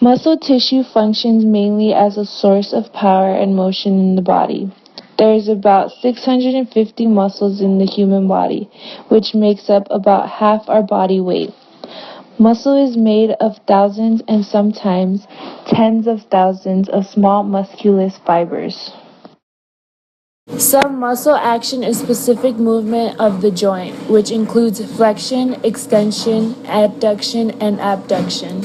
Muscle tissue functions mainly as a source of power and motion in the body. There is about 650 muscles in the human body, which makes up about half our body weight. Muscle is made of thousands and sometimes tens of thousands of small musculous fibers. Some muscle action is specific movement of the joint, which includes flexion, extension, adduction, and abduction.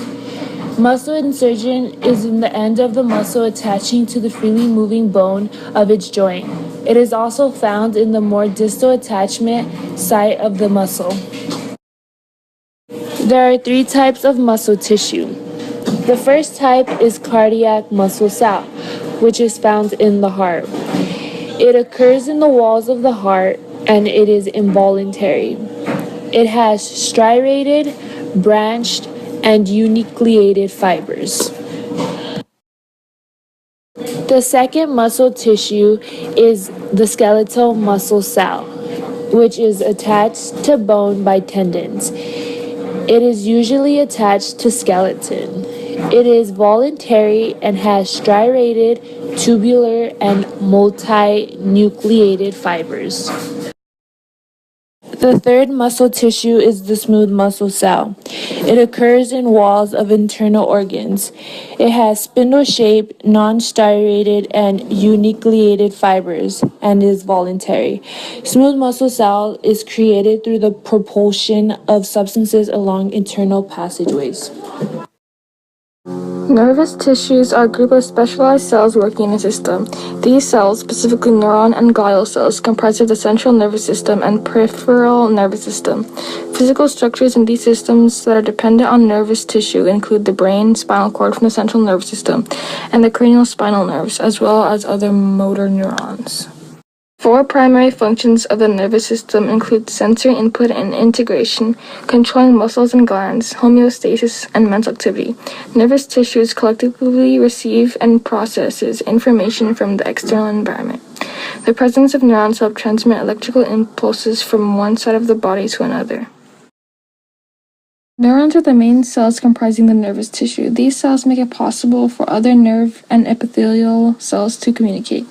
Muscle insertion is in the end of the muscle attaching to the freely moving bone of its joint. It is also found in the more distal attachment site of the muscle. There are 3 types of muscle tissue. The first type is cardiac muscle cell, which is found in the heart. It occurs in the walls of the heart and it is involuntary. It has striated, branched, and nucleated fibers. The second muscle tissue is the skeletal muscle cell, which is attached to bone by tendons. It is usually attached to skeleton. It is voluntary and has striated, tubular, and multinucleated fibers. The third muscle tissue is the smooth muscle cell. It occurs in walls of internal organs. It has spindle-shaped, non-striated, and nucleated fibers and is voluntary. Smooth muscle cell is created through the propulsion of substances along internal passageways. Nervous tissues are a group of specialized cells working in a system. These cells, specifically neuron and glial cells, comprise of the central nervous system and peripheral nervous system. Physical structures in these systems that are dependent on nervous tissue include the brain, spinal cord from the central nervous system, and the cranial spinal nerves, as well as other motor neurons. 4 primary functions of the nervous system include sensory input and integration, controlling muscles and glands, homeostasis, and mental activity. Nervous tissues collectively receive and processes information from the external environment. The presence of neurons help transmit electrical impulses from one side of the body to another. Neurons are the main cells comprising the nervous tissue. These cells make it possible for other nerve and epithelial cells to communicate.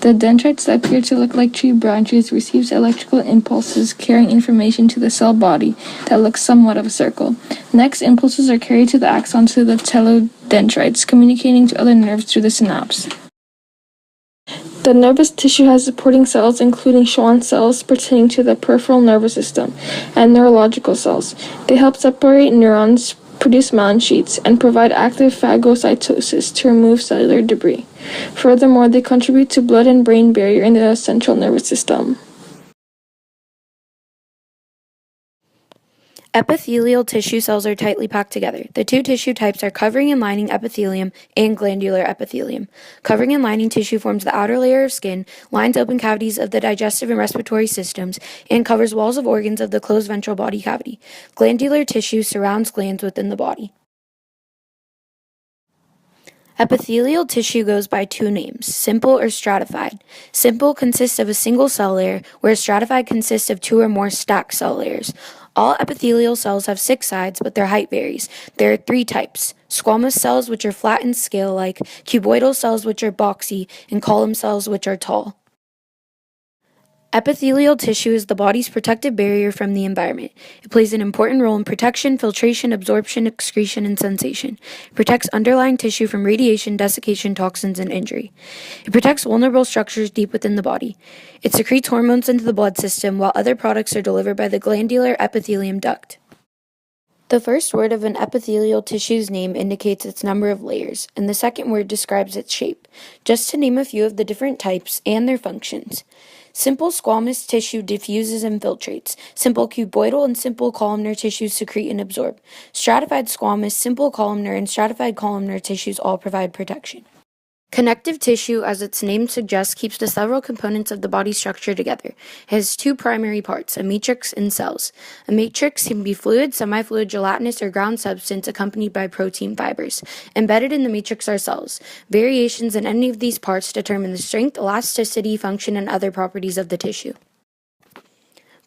The dendrites that appear to look like tree branches receives electrical impulses carrying information to the cell body that looks somewhat of a circle. Next, impulses are carried to the axon to the telodendrites, communicating to other nerves through the synapse. The nervous tissue has supporting cells, including Schwann cells pertaining to the peripheral nervous system, and neurological cells. They help separate neurons, produce myelin sheets, and provide active phagocytosis to remove cellular debris. Furthermore, they contribute to blood and brain barrier in the central nervous system. Epithelial tissue cells are tightly packed together. The 2 tissue types are covering and lining epithelium and glandular epithelium. Covering and lining tissue forms the outer layer of skin, lines open cavities of the digestive and respiratory systems, and covers walls of organs of the closed ventral body cavity. Glandular tissue surrounds glands within the body. Epithelial tissue goes by 2 names, simple or stratified. Simple consists of a single cell layer, whereas stratified consists of 2 or more stacked cell layers. All epithelial cells have 6 sides, but their height varies. There are 3 types: squamous cells, which are flat and scale-like, cuboidal cells, which are boxy, and column cells, which are tall. Epithelial tissue is the body's protective barrier from the environment. It plays an important role in protection, filtration, absorption, excretion, and sensation. It protects underlying tissue from radiation, desiccation, toxins, and injury. It protects vulnerable structures deep within the body. It secretes hormones into the blood system, while other products are delivered by the glandular epithelium duct. The first word of an epithelial tissue's name indicates its number of layers, and the second word describes its shape, just to name a few of the different types and their functions. Simple squamous tissue diffuses and filtrates. Simple cuboidal and simple columnar tissues secrete and absorb. Stratified squamous, simple columnar, and stratified columnar tissues all provide protection. Connective tissue, as its name suggests, keeps the several components of the body structure together. It has 2 primary parts, a matrix and cells. A matrix can be fluid, semi-fluid, gelatinous, or ground substance accompanied by protein fibers. Embedded in the matrix are cells. Variations in any of these parts determine the strength, elasticity, function, and other properties of the tissue.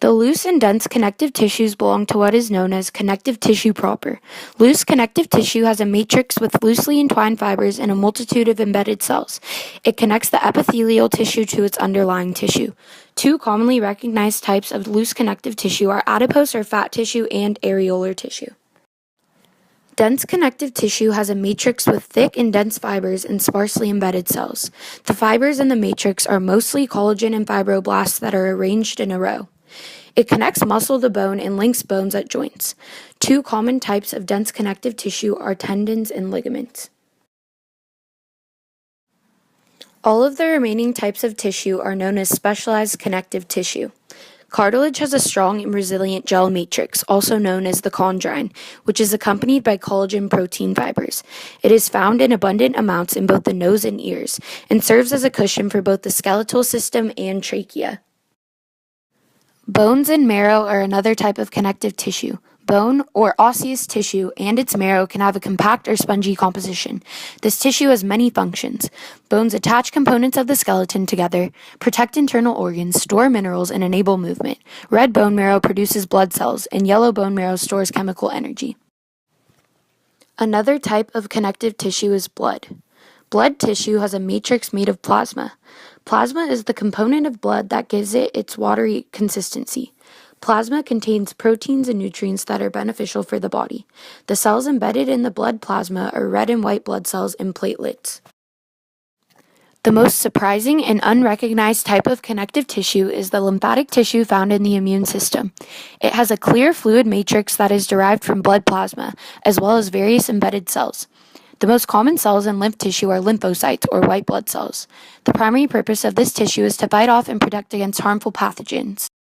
The loose and dense connective tissues belong to what is known as connective tissue proper. Loose connective tissue has a matrix with loosely entwined fibers and a multitude of embedded cells. It connects the epithelial tissue to its underlying tissue. Two commonly recognized types of loose connective tissue are adipose or fat tissue and areolar tissue. Dense connective tissue has a matrix with thick and dense fibers and sparsely embedded cells. The fibers in the matrix are mostly collagen and fibroblasts that are arranged in a row. It connects muscle to bone and links bones at joints. Two common types of dense connective tissue are tendons and ligaments. All of the remaining types of tissue are known as specialized connective tissue. Cartilage has a strong and resilient gel matrix, also known as the chondrine, which is accompanied by collagen protein fibers. It is found in abundant amounts in both the nose and ears, and serves as a cushion for both the skeletal system and trachea. Bones and marrow are another type of connective tissue. Bone, or osseous tissue, and its marrow can have a compact or spongy composition. This tissue has many functions. Bones attach components of the skeleton together, protect internal organs, store minerals, and enable movement. Red bone marrow produces blood cells, and yellow bone marrow stores chemical energy. Another type of connective tissue is blood. Blood tissue has a matrix made of plasma. Plasma is the component of blood that gives it its watery consistency. Plasma contains proteins and nutrients that are beneficial for the body. The cells embedded in the blood plasma are red and white blood cells and platelets. The most surprising and unrecognized type of connective tissue is the lymphatic tissue found in the immune system. It has a clear fluid matrix that is derived from blood plasma, as well as various embedded cells. The most common cells in lymph tissue are lymphocytes, or white blood cells. The primary purpose of this tissue is to fight off and protect against harmful pathogens.